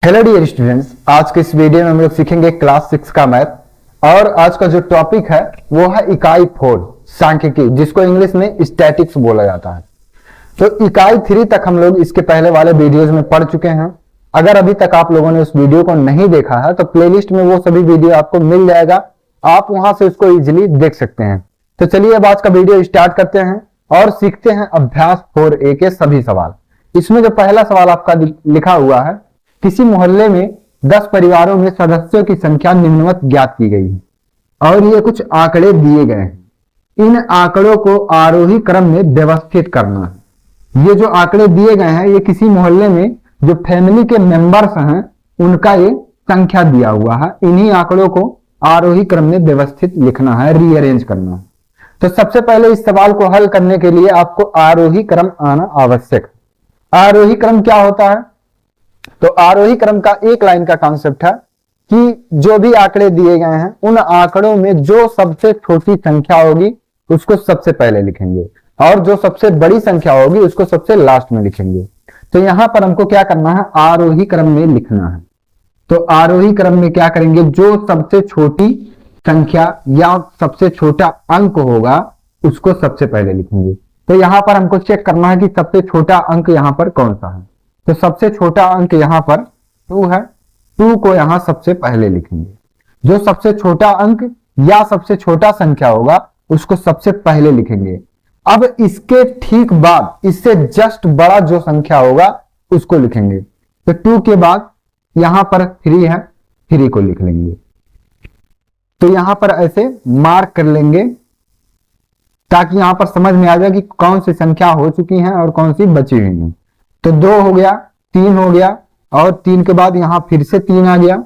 Hello dear students, आज के इस वीडियो में हम लोग सीखेंगे क्लास 6 का मैथ। और आज का जो टॉपिक है वो है इकाई 4 सांख्यिकी, जिसको इंग्लिश में स्टैटिक्स बोला जाता है। तो इकाई 3 तक हम लोग इसके पहले वाले वीडियोस में पढ़ चुके हैं। अगर अभी तक आप लोगों ने उस वीडियो को नहीं देखा है तो प्लेलिस्ट में वो सभी वीडियो आपको मिल जाएगा, आप वहां से उसको इजिली देख सकते हैं। तो चलिए अब आज का वीडियो स्टार्ट करते हैं और सीखते हैं अभ्यास 4A के सभी सवाल। इसमें जो पहला सवाल आपका लिखा हुआ है, किसी मोहल्ले में 10 परिवारों में सदस्यों की संख्या निम्नवत ज्ञात की गई है और ये कुछ आंकड़े दिए गए हैं। इन आंकड़ों को आरोही क्रम में व्यवस्थित करना है। ये जो आंकड़े दिए गए हैं ये किसी मोहल्ले में जो फैमिली के मेंबर्स हैं उनका ये संख्या दिया हुआ है। इन्हीं आंकड़ों को आरोही क्रम में व्यवस्थित लिखना है, रीअरेंज करना है। तो सबसे पहले इस सवाल को हल करने के लिए आपको आरोही क्रम आना आवश्यक है। आरोही क्रम क्या होता है? तो आरोही क्रम का एक लाइन का कॉन्सेप्ट है कि जो भी आंकड़े दिए गए हैं उन आंकड़ों में जो सबसे छोटी संख्या होगी उसको सबसे पहले लिखेंगे और जो सबसे बड़ी संख्या होगी उसको सबसे लास्ट में लिखेंगे। तो यहां पर हमको क्या करना है, आरोही क्रम में लिखना है। तो आरोही क्रम में क्या करेंगे, जो सबसे छोटी संख्या या सबसे छोटा अंक होगा उसको सबसे पहले लिखेंगे। तो यहां पर हमको चेक करना है कि सबसे छोटा अंक यहां पर कौन सा है। तो सबसे छोटा अंक यहां पर 2 है, 2 को यहां सबसे पहले लिखेंगे। जो सबसे छोटा अंक या सबसे छोटा संख्या होगा उसको सबसे पहले लिखेंगे। अब इसके ठीक बाद इससे जस्ट बड़ा जो संख्या होगा उसको लिखेंगे। तो 2 के बाद यहां पर 3 है, 3 को लिख लेंगे। तो यहां पर ऐसे मार्क कर लेंगे ताकि यहां पर समझ में आ जाए कि कौन सी संख्या हो चुकी है और कौन सी बची हुई है। तो 2 हो गया, 3 हो गया और 3 के बाद यहां फिर से 3 आ गया,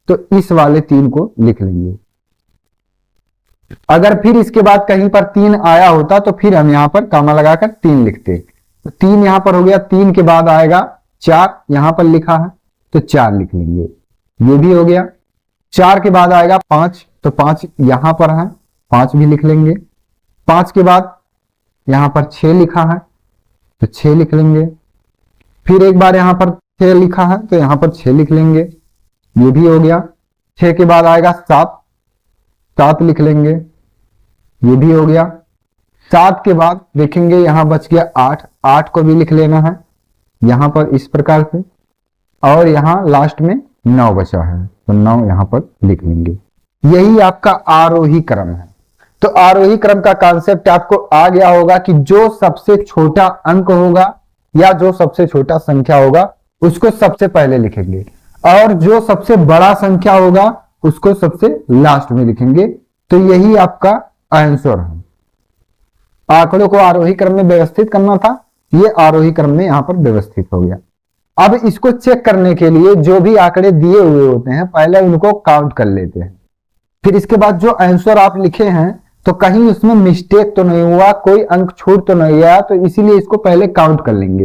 तो इस वाले 3 को लिख लेंगे। अगर फिर इसके बाद कहीं पर 3 आया होता तो फिर हम यहां पर कॉमा लगाकर 3 लिखते। तो 3 यहां पर हो गया, 3 के बाद आएगा 4, यहां पर लिखा है तो 4 लिख लेंगे। ये भी हो गया। 4 के बाद आएगा 5, तो 5 यहां पर है, 5 भी लिख लेंगे। 5 के बाद यहां पर 6 लिखा है तो 6 लिख लेंगे। फिर एक बार यहां पर 6 लिखा है तो यहां पर 6 लिख लेंगे, ये भी हो गया। 6 के बाद आएगा 7, 7 लिख लेंगे, ये भी हो गया। 7 के बाद देखेंगे यहां बच गया 8, 8 को भी लिख लेना है यहां पर इस प्रकार से। और यहां लास्ट में 9 बचा है तो 9 यहां पर लिख लेंगे। यही आपका आरोही क्रम है। तो आरोही क्रम का कॉन्सेप्ट आपको आ गया होगा कि जो सबसे छोटा अंक होगा या जो सबसे छोटा संख्या होगा उसको सबसे पहले लिखेंगे और जो सबसे बड़ा संख्या होगा उसको सबसे लास्ट में लिखेंगे। तो यही आपका आंसर है। आंकड़ों को आरोही क्रम में व्यवस्थित करना था, ये आरोही क्रम में यहां पर व्यवस्थित हो गया। अब इसको चेक करने के लिए जो भी आंकड़े दिए हुए होते हैं पहले उनको काउंट कर लेते हैं। फिर इसके बाद जो आंसर आप लिखे हैं तो कहीं उसमें मिस्टेक तो नहीं हुआ, कोई अंक छूट तो नहीं गया, तो इसीलिए इसको पहले काउंट कर लेंगे।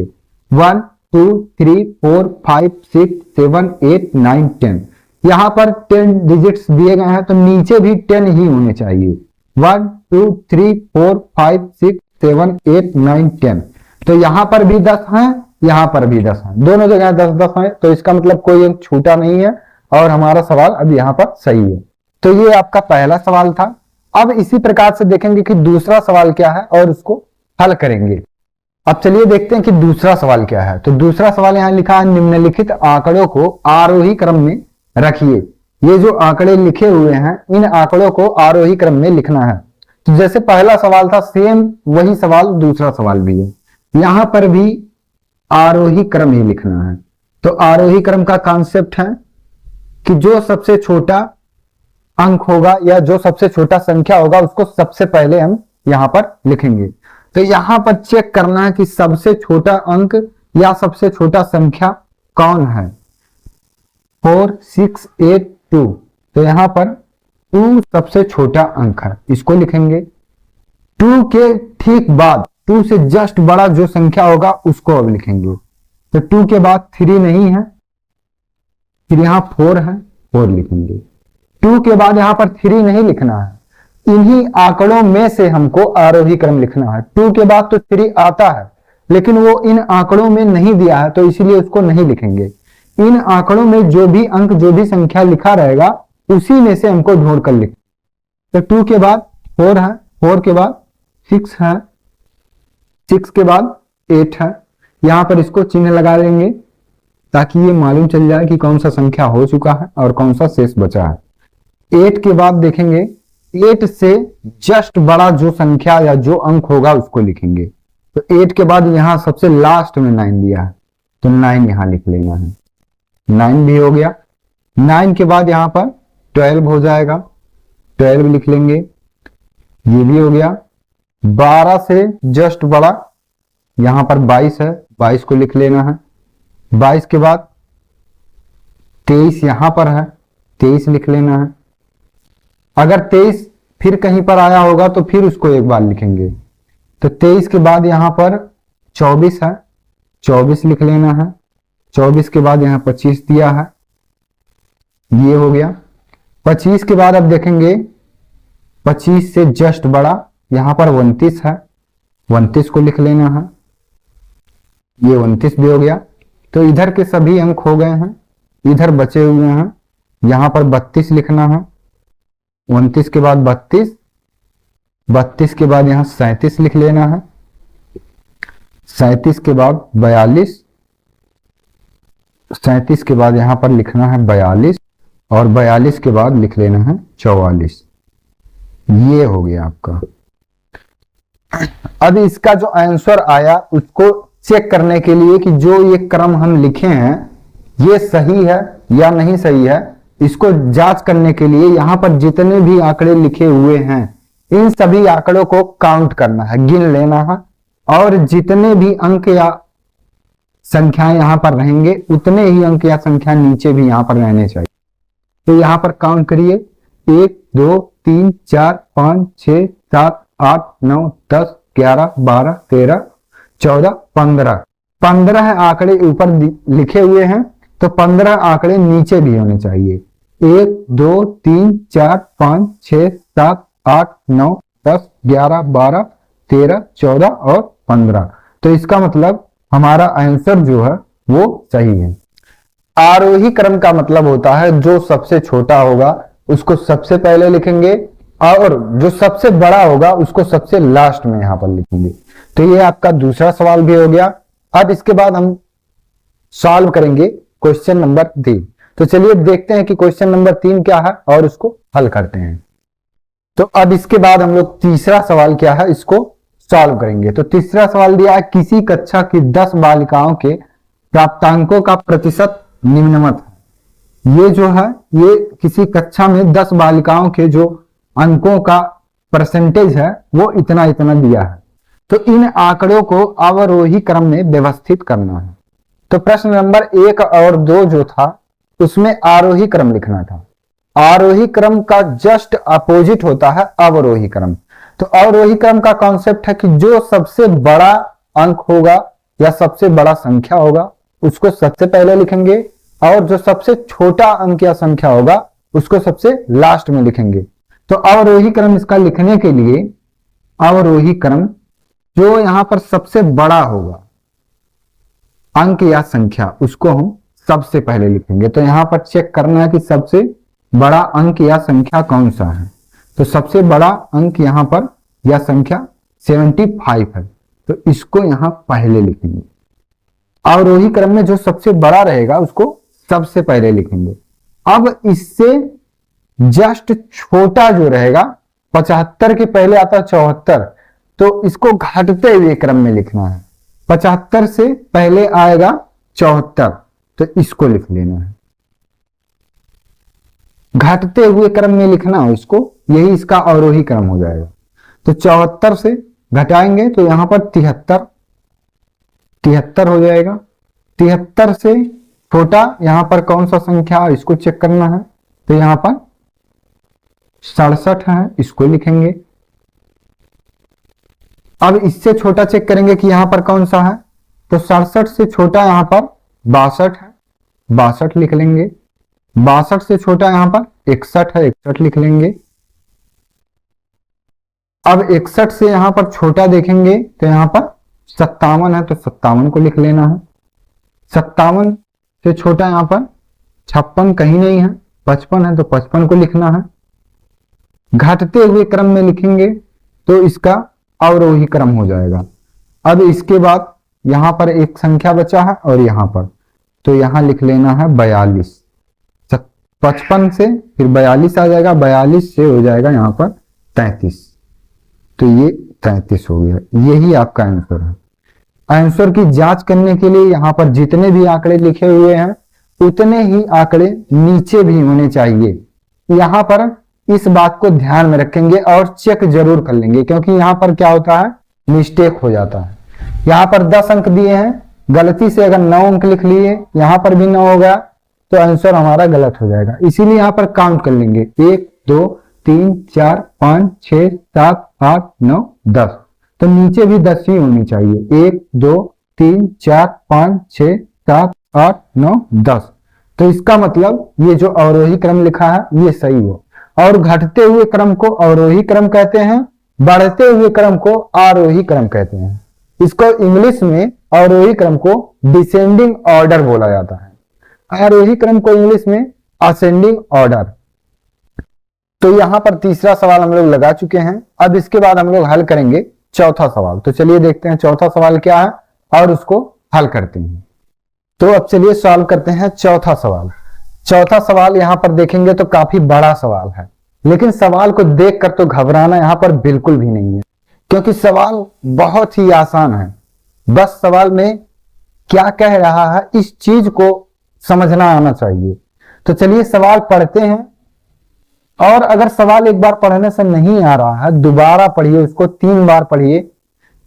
1 2 3 4 5 6 7 8 9 10। यहां पर 10 डिजिट्स दिए गए हैं तो नीचे भी 10 ही होने चाहिए। 1 2 3 4 5 6 7 8 9 10। तो यहां पर भी 10 हैं, यहां पर भी 10 हैं, दोनों जगह 10-10 हैं। तो इसका मतलब कोई अंक छूटा नहीं है और हमारा सवाल अब यहां पर सही है। तो ये आपका पहला सवाल था। अब इसी प्रकार से देखेंगे कि दूसरा सवाल क्या है और उसको हल करेंगे। अब चलिए देखते हैं कि दूसरा सवाल क्या है। तो दूसरा सवाल यहां लिखा है, निम्नलिखित आंकड़ों को आरोही क्रम में रखिए। ये जो आंकड़े लिखे हुए हैं इन आंकड़ों को आरोही क्रम में लिखना है। तो जैसे पहला सवाल था सेम वही सवाल दूसरा सवाल भी है, यहां पर भी आरोही क्रम ही लिखना है। तो आरोही क्रम का कॉन्सेप्ट है कि जो सबसे छोटा अंक होगा या जो सबसे छोटा संख्या होगा उसको सबसे पहले हम यहां पर लिखेंगे। तो यहां पर चेक करना है कि सबसे छोटा अंक या सबसे छोटा संख्या कौन है। 4 6 8 2। तो यहां पर 2 सबसे छोटा अंक है, इसको लिखेंगे। 2 के ठीक बाद 2 से जस्ट बड़ा जो संख्या होगा उसको अब लिखेंगे। तो 2 के बाद 3 नहीं है, फिर यहां 4 है, 4 लिखेंगे। 2 के बाद यहां पर 3 नहीं लिखना है, इन्हीं आंकड़ों में से हमको आरोही क्रम लिखना है। 2 के बाद तो 3 आता है लेकिन वो इन आंकड़ों में नहीं दिया है तो इसीलिए उसको नहीं लिखेंगे। इन आंकड़ों में जो भी अंक, जो भी संख्या लिखा रहेगा उसी में से हमको ढूंढ कर लिख। तो 2 के बाद 4 है, 4 के बाद 6 है, 6 के बाद 8 है। यहां पर इसको चिन्ह लगा लेंगे ताकि ये मालूम चल जाए कि कौन सा संख्या हो चुका है और कौन सा शेष बचा है। 8 के बाद देखेंगे 8 से जस्ट बड़ा जो संख्या या जो अंक होगा उसको लिखेंगे। तो 8 के बाद यहां सबसे लास्ट में 9 दिया है तो 9 यहां लिख लेना है। 9 भी हो गया। 9 के बाद यहां पर 12 हो जाएगा, 12 लिख लेंगे, ये भी हो गया। 12 से जस्ट बड़ा यहां पर 22 है, 22 को लिख लेना है। 22 के बाद 23 यहां पर है, 23 लिख लेना है। अगर 23 फिर कहीं पर आया होगा तो फिर उसको एक बार लिखेंगे। तो 23 के बाद यहां पर 24 है, 24 लिख लेना है। 24 के बाद यहां 25 दिया है, ये हो गया। 25 के बाद अब देखेंगे 25 से जस्ट बड़ा यहां पर 29 है, 29 को लिख लेना है, ये 29 भी हो गया। तो इधर के सभी अंक हो गए हैं, इधर बचे हुए हैं। यहां पर 32 लिखना है, 29 के बाद 32, 32 के बाद यहां 37 लिख लेना है, 37 के बाद 42, 37 के बाद यहां पर लिखना है 42 और 42 के बाद लिख लेना है 44। ये हो गया आपका। अब इसका जो आंसर आया उसको चेक करने के लिए कि जो ये क्रम हम लिखे हैं ये सही है या नहीं सही है, इसको जांच करने के लिए यहां पर जितने भी आंकड़े लिखे हुए हैं इन सभी आंकड़ों को काउंट करना है, गिन लेना है और जितने भी अंक या संख्याएं यहां पर रहेंगे उतने ही अंक या संख्या नीचे भी यहां पर रहने चाहिए। तो यहां पर काउंट करिए 1 2 3 4 5 6 7 8 9 10 11 12 13 14 15 15 आंकड़े ऊपर लिखे हुए हैं तो 15 आंकड़े नीचे भी होने चाहिए। 1 2 3 4 5 6 7 8 9 10 11 12 13 14 और 15। तो इसका मतलब हमारा आंसर जो है वो सही है। आरोही क्रम का मतलब होता है जो सबसे छोटा होगा उसको सबसे पहले लिखेंगे और जो सबसे बड़ा होगा उसको सबसे लास्ट में यहां पर लिखेंगे। तो ये आपका दूसरा सवाल भी हो गया। अब इसके बाद हम सॉल्व करेंगे क्वेश्चन नंबर 3। तो चलिए देखते हैं कि क्वेश्चन नंबर 3 क्या है और उसको हल करते हैं। तो अब इसके बाद हम लोग तीसरा सवाल क्या है इसको सॉल्व करेंगे। तो तीसरा सवाल दिया है किसी कक्षा की 10 बालिकाओं के प्राप्तांकों का प्रतिशत निम्नवत है। ये जो है ये किसी कक्षा में 10 बालिकाओं के जो अंकों का परसेंटेज है वो इतना इतना दिया है। तो इन आंकड़ों को अवरोही क्रम में व्यवस्थित करना है। तो प्रश्न नंबर 1 और 2 जो था उसमें आरोही क्रम लिखना था। आरोही क्रम का जस्ट अपोजिट होता है अवरोही क्रम। तो अवरोही क्रम का कॉन्सेप्ट है कि जो सबसे बड़ा अंक होगा या सबसे बड़ा संख्या होगा उसको सबसे पहले लिखेंगे और जो सबसे छोटा अंक या संख्या होगा उसको सबसे लास्ट में लिखेंगे। तो अवरोही क्रम इसका लिखने के लिए अवरोही क्रम जो यहां पर सबसे बड़ा होगा अंक या संख्या उसको हम सबसे पहले लिखेंगे। तो यहां पर चेक करना है कि सबसे बड़ा अंक या संख्या कौन सा है। तो सबसे बड़ा अंक यहां पर या संख्या 75 है तो इसको यहां पहले लिखेंगे। अवरोही क्रम में जो सबसे बड़ा रहेगा उसको सबसे पहले लिखेंगे। अब इससे जस्ट छोटा जो रहेगा 75 के पहले आता है 74 तो इसको घटते हुए क्रम में लिखना है। 75 से पहले आएगा 74 तो इसको लिख लेना है। घटते हुए क्रम में लिखना हो इसको, यही इसका अवरोही क्रम हो जाएगा। तो 74 से घटाएंगे तो यहां पर 73 हो जाएगा। 73 से छोटा यहां पर कौन सा संख्या इसको चेक करना है। तो यहां पर 67 है इसको लिखेंगे। अब इससे छोटा चेक करेंगे कि यहां पर कौन सा है। तो 67 से छोटा यहां पर 62 है, 62 लिख लेंगे। 62 से छोटा यहां पर 61 है, 61 लिख लेंगे। अब 61 से यहां पर छोटा देखेंगे तो यहां पर 57 है तो 57 को लिख लेना है। 57 से छोटा यहाँ पर 56 कहीं नहीं है, 55 है तो 55 को लिखना है। घटते हुए क्रम में लिखेंगे तो इसका अवरोही क्रम हो जाएगा। अब इसके बाद यहां पर एक संख्या बचा है और यहां पर, तो यहां लिख लेना है 42। 55 से फिर 42 आ जाएगा, 42 से हो जाएगा यहां पर 33, तो ये 33 हो गया। यही आपका आंसर है। आंसर की जांच करने के लिए यहां पर जितने भी आंकड़े लिखे हुए हैं उतने ही आंकड़े नीचे भी होने चाहिए। यहां पर इस बात को ध्यान में रखेंगे और चेक जरूर कर लेंगे, क्योंकि यहां पर क्या होता है, मिस्टेक हो जाता है। यहां पर 10 अंक दिए हैं, गलती से अगर 9 अंक लिख लिए, यहां पर भी 9 हो गया तो आंसर हमारा गलत हो जाएगा। इसीलिए यहां पर काउंट कर लेंगे 1 2 3 4 5 6 7 8 9 10, तो नीचे भी 10 ही होनी चाहिए। 1 2 3 4 5 6 7 8 9 10, तो इसका मतलब ये जो अवरोही क्रम लिखा है ये सही हो। और घटते हुए क्रम को अवरोही क्रम कहते हैं, बढ़ते हुए क्रम को आरोही क्रम कहते हैं। इसको इंग्लिश में अवरोही क्रम को डिसेंडिंग ऑर्डर बोला जाता है, आरोही क्रम को इंग्लिश में असेंडिंग ऑर्डर। तो यहां पर तीसरा सवाल हम लोग लगा चुके हैं। अब इसके बाद हम लोग हल करेंगे चौथा सवाल। तो चलिए देखते हैं चौथा सवाल क्या है और उसको हल करते हैं। तो अब चलिए सॉल्व करते हैं चौथा सवाल। चौथा सवाल यहां पर देखेंगे तो काफी बड़ा सवाल है, लेकिन सवाल को देखकर तो घबराना यहां पर बिल्कुल भी नहीं है, क्योंकि सवाल बहुत ही आसान है। बस सवाल में क्या कह रहा है इस चीज को समझना आना चाहिए। तो चलिए सवाल पढ़ते हैं, और अगर सवाल एक बार पढ़ने से नहीं आ रहा है दोबारा पढ़िए, उसको 3 बार पढ़िए।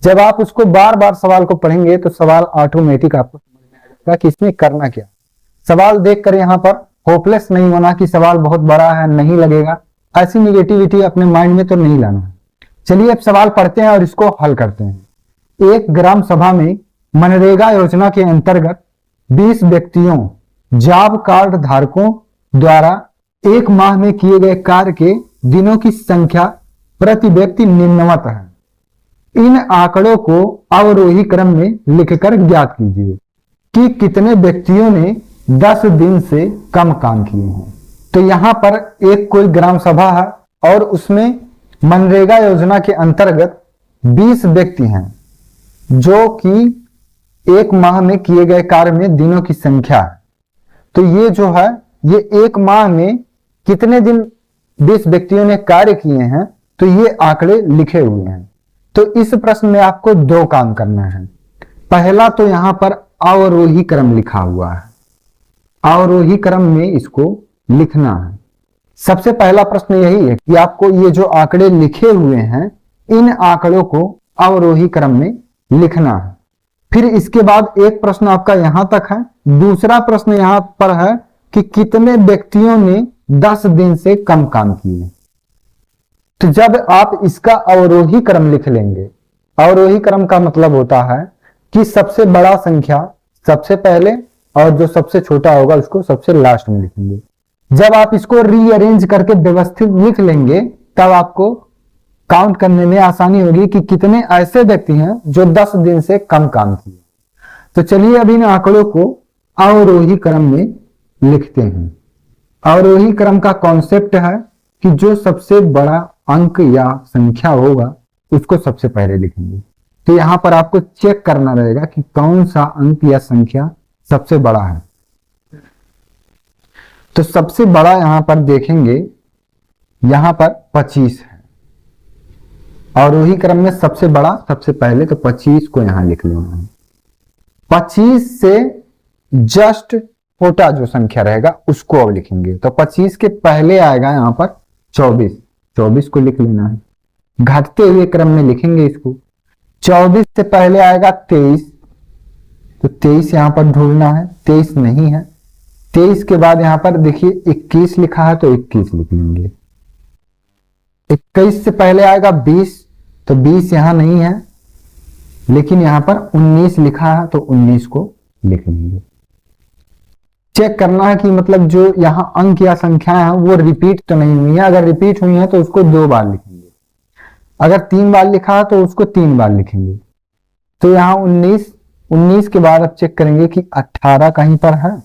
जब आप उसको बार बार सवाल को पढ़ेंगे तो सवाल ऑटोमेटिक आपको समझ में आ जाएगा कि इसमें करना क्या। सवाल देखकर यहाँ पर होपलेस नहीं होना कि सवाल बहुत बड़ा है नहीं लगेगा, ऐसी निगेटिविटी अपने माइंड में तो नहीं लाना है। चलिए अब सवाल पढ़ते हैं और इसको हल करते हैं। एक ग्राम सभा में मनरेगा योजना के अंतर्गत 20 व्यक्तियों जॉब कार्ड धारकों द्वारा एक माह में किए गए कार्य के दिनों की संख्या प्रति व्यक्ति निम्नवत है। इन आंकड़ों को अवरोही क्रम में लिखकर ज्ञात कीजिए कि कितने व्यक्तियों ने 10 दिन से कम काम किए हैं। तो यहां पर एक कोई ग्राम सभा है और उसमें मनरेगा योजना के अंतर्गत 20 व्यक्ति हैं जो कि एक माह में किए गए कार्य में दिनों की संख्या है। तो ये जो है ये एक माह में कितने दिन 20 व्यक्तियों ने कार्य किए हैं, तो ये आंकड़े लिखे हुए हैं। तो इस प्रश्न में आपको 2 काम करना है। पहला तो यहां पर अवरोही क्रम लिखा हुआ है, अवरोही क्रम में इसको लिखना है। सबसे पहला प्रश्न यही है कि आपको ये जो आंकड़े लिखे हुए हैं इन आंकड़ों को अवरोही क्रम में लिखना है। फिर इसके बाद एक प्रश्न आपका यहां तक है, दूसरा प्रश्न यहां पर है कि कितने व्यक्तियों ने 10 दिन से कम काम किए। तो जब आप इसका अवरोही क्रम लिख लेंगे, अवरोही क्रम का मतलब होता है कि सबसे बड़ा संख्या सबसे पहले और जो सबसे छोटा होगा उसको सबसे लास्ट में लिखेंगे। जब आप इसको रीअरेंज करके व्यवस्थित लिख लेंगे तब आपको काउंट करने में आसानी होगी कि कितने ऐसे व्यक्ति हैं जो 10 दिन से कम काम किए। तो चलिए अब इन आंकड़ों को अवरोही क्रम में लिखते हैं। अवरोही क्रम का कॉन्सेप्ट है कि जो सबसे बड़ा अंक या संख्या होगा उसको सबसे पहले लिखेंगे। तो यहां पर आपको चेक करना रहेगा कि कौन सा अंक या संख्या सबसे बड़ा है। तो सबसे बड़ा यहां पर देखेंगे, यहां पर 25 है। अवरोही क्रम में सबसे बड़ा सबसे पहले, तो 25 को यहां लिख लेना है। 25 से जस्ट छोटा जो संख्या रहेगा उसको अब लिखेंगे। तो 25 के पहले आएगा यहां पर 24, 24 को लिख लेना है। घटते हुए क्रम में लिखेंगे इसको। 24 से पहले आएगा 23, तो 23 यहां पर ढूंढना है, 23 नहीं है। 23 के बाद यहां पर देखिए 21 लिखा है तो 21 लिख लेंगे। 21 से पहले आएगा 20, तो 20 यहां नहीं है, लेकिन यहां पर 19 लिखा है तो 19 को लिख लेंगे। चेक करना है कि मतलब जो यहां अंक या संख्या है वो रिपीट तो नहीं हुई है। अगर रिपीट हुई है तो उसको 2 बार लिखेंगे, अगर 3 बार लिखा है तो उसको 3 बार लिखेंगे। तो यहां 19 के बाद अब चेक करेंगे कि 18 कहीं पर है,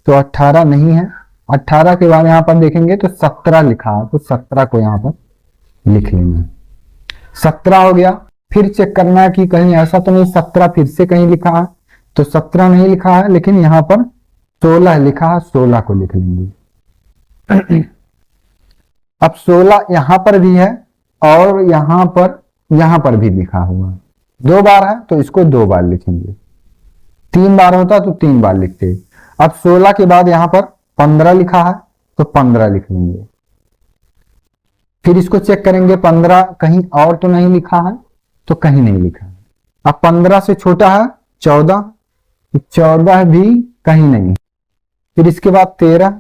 तो 18 नहीं है। 18 के बाद यहाँ पर देखेंगे तो 17 लिखा है, तो 17 को यहाँ पर लिख लेंगे। 17 हो गया। फिर चेक करना है कि कहीं ऐसा तो नहीं 17 फिर से कहीं लिखा है, तो 17 नहीं लिखा है, लेकिन यहाँ पर 16 लिखा है, 16 को लिख लेंगे। अब 16 यहां पर भी है और यहां पर भी लिखा हुआ है, 2 बार है तो इसको 2 बार लिखेंगे। 3 बार होता तो 3 बार लिखते। अब 16 के बाद यहां पर 15 लिखा है तो 15 लिख लेंगे। फिर इसको चेक करेंगे 15 कहीं और तो नहीं लिखा है, तो कहीं नहीं लिखा है। अब 15 से छोटा है 14, 14 भी कहीं नहीं। फिर इसके बाद 13,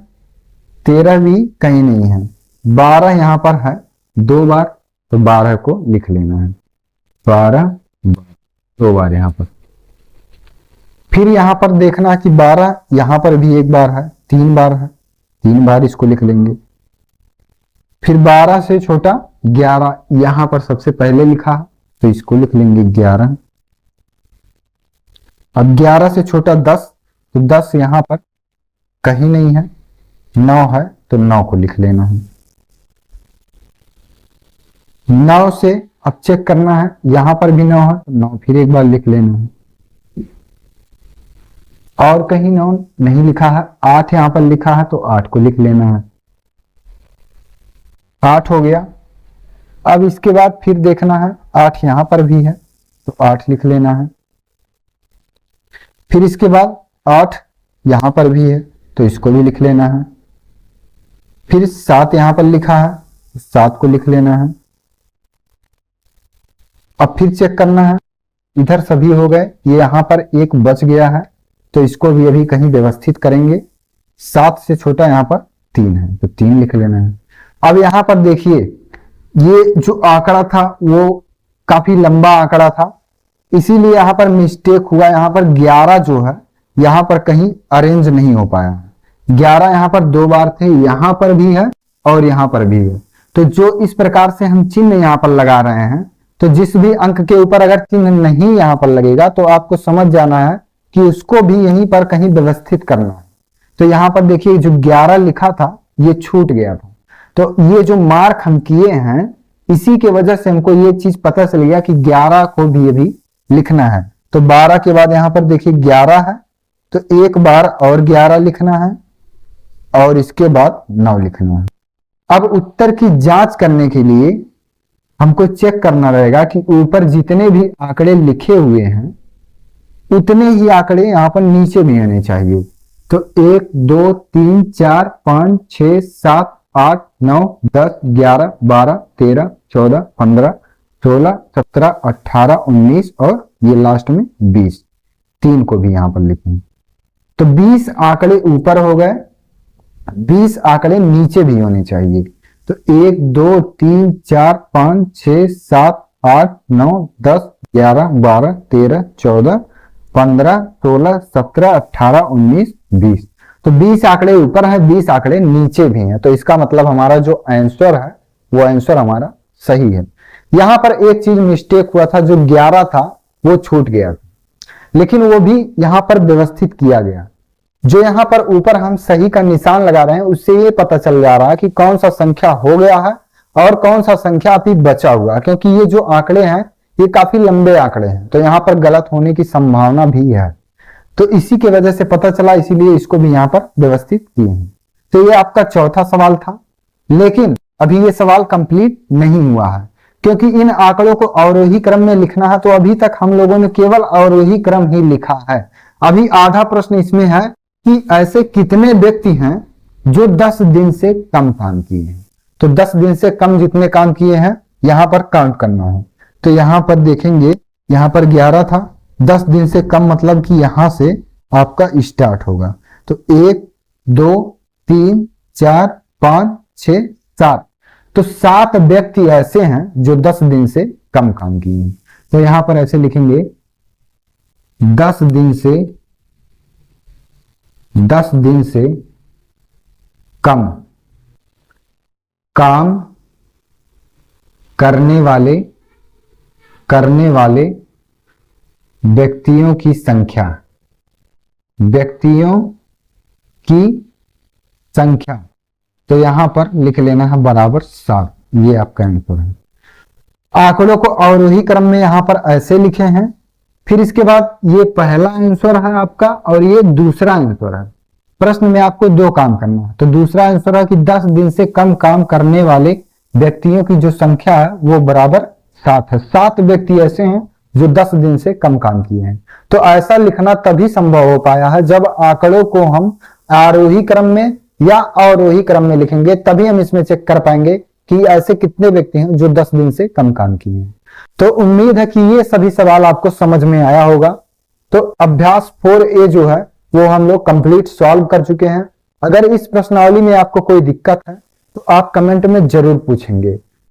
13 भी कहीं नहीं है। 12 यहां पर है 2 बार, तो 12 को लिख लेना है। 12 2 बार यहां पर। फिर यहां पर देखना है कि 12 यहां पर भी 1 बार है, 3 बार है, 3 बार इसको लिख लेंगे। फिर 12 से छोटा 11 यहां पर सबसे पहले लिखा है, तो इसको लिख लेंगे 11। अब 11 से छोटा 10, तो 10 यहां पर कहीं नहीं है। 9 है तो 9 को लिख लेना है। 9 से अब चेक करना है, यहां पर भी 9 है तो 9 फिर 1 बार लिख लेना है। और कहीं 9 नहीं लिखा है। 8 यहां पर लिखा है तो 8 को लिख लेना है। 8 हो गया। अब इसके बाद फिर देखना है 8 यहां पर भी है तो 8 लिख लेना है। फिर इसके बाद 8 यहां पर भी है तो इसको भी लिख लेना है। फिर 7 यहां पर लिखा है, 7 को लिख लेना है। अब फिर चेक करना है, इधर सभी हो गए, ये यहां पर एक बच गया है, तो इसको भी अभी कहीं व्यवस्थित करेंगे। 7 से छोटा यहां पर 3 है तो 3 लिख लेना है। अब यहां पर देखिए, ये जो आंकड़ा था वो काफी लंबा आंकड़ा था, इसीलिए यहां पर मिस्टेक हुआ। यहां पर 11 जो है यहां पर कहीं अरेंज नहीं हो पाया। 11 यहां पर 2 बार थे, यहां पर भी है और यहां पर भी है। तो जो इस प्रकार से हम चिन्ह यहां पर लगा रहे हैं, तो जिस भी अंक के ऊपर अगर चिन्ह नहीं यहां पर लगेगा तो आपको समझ जाना है कि उसको भी यहीं पर कहीं व्यवस्थित करना है। तो यहां पर देखिए जो 11 लिखा था ये छूट गया था, तो ये जो मार्क हम किए हैं इसी के वजह से हमको ये चीज पता चल गया कि 11 को भी अभी लिखना है। तो 12 के बाद यहां पर देखिए 11 है तो 1 बार और 11 लिखना है और इसके बाद 9 लिखना है। अब उत्तर की जांच करने के लिए हमको चेक करना रहेगा कि ऊपर जितने भी आंकड़े लिखे हुए हैं उतने ही आंकड़े यहां पर नीचे भी आने चाहिए। तो 1 2 3 4 5 6 7 8 9 10 11 12 13 14 15 16 17 18 19 और ये लास्ट में 20, 3 को भी यहां पर लिखेंगे। तो 20 आंकड़े ऊपर हो गए, 20 आंकड़े नीचे भी होने चाहिए। तो 1 2 3 4 5 6 7 8 9 10 11 12 13 14 15 16 17 18 19 20। तो 20 आंकड़े ऊपर है, 20 आंकड़े नीचे भी हैं। तो इसका मतलब हमारा जो आंसर है वो आंसर हमारा सही है। यहां पर एक चीज मिस्टेक हुआ था, जो 11 था वो छूट गया था, लेकिन वो भी यहां पर व्यवस्थित किया गया। जो यहां पर ऊपर हम सही का निशान लगा रहे हैं उससे ये पता चल जा रहा है कि कौन सा संख्या हो गया है और कौन सा संख्या अभी बचा हुआ है, क्योंकि ये जो आंकड़े हैं ये काफी लंबे आंकड़े हैं, तो यहां पर गलत होने की संभावना भी है। तो इसी के वजह से पता चला, इसीलिए इसको भी यहां पर व्यवस्थित किए हैं। तो ये आपका चौथा सवाल था, लेकिन अभी ये सवाल कंप्लीट नहीं हुआ है, क्योंकि इन आंकड़ों को अवरोही क्रम में लिखना है। तो अभी तक हम लोगों ने केवल अवरोही क्रम ही लिखा है। अभी आधा प्रश्न इसमें है कि ऐसे कितने व्यक्ति हैं जो 10 दिन से कम काम किए हैं। तो 10 दिन से कम जितने काम किए हैं यहां पर काउंट करना है। तो यहां पर देखेंगे, यहां पर 11 था, 10 दिन से कम मतलब कि यहां से आपका स्टार्ट होगा। तो 1 2 3 4 5 6 7, तो 7 व्यक्ति ऐसे हैं जो 10 दिन से कम काम किए हैं। तो यहां पर ऐसे लिखेंगे 10 दिन से कम काम करने वाले व्यक्तियों की संख्या, व्यक्तियों की संख्या, तो यहां पर लिख लेना है बराबर 7। ये आपका आंसर है। आंकड़ों को अवरोही क्रम में यहां पर ऐसे लिखे हैं। फिर इसके बाद ये पहला आंसर है आपका और ये दूसरा आंसर है। प्रश्न में आपको दो काम करना है। तो दूसरा आंसर है कि 10 दिन से कम काम करने वाले व्यक्तियों की जो संख्या है वो बराबर 7 है। 7 व्यक्ति ऐसे हैं जो 10 दिन से कम काम किए हैं। तो ऐसा लिखना तभी संभव हो पाया है जब आंकड़ों को हम आरोही क्रम में या अवरोही क्रम में लिखेंगे, तभी हम इसमें चेक कर पाएंगे कि ऐसे कितने व्यक्ति हैं जो 10 दिन से कम काम किए हैं। तो उम्मीद है कि ये सभी सवाल आपको समझ में आया होगा। तो अभ्यास 4A जो है वो हम लोग कंप्लीट सॉल्व कर चुके हैं। अगर इस प्रश्नावली में आपको कोई दिक्कत है तो आप कमेंट में जरूर पूछेंगे।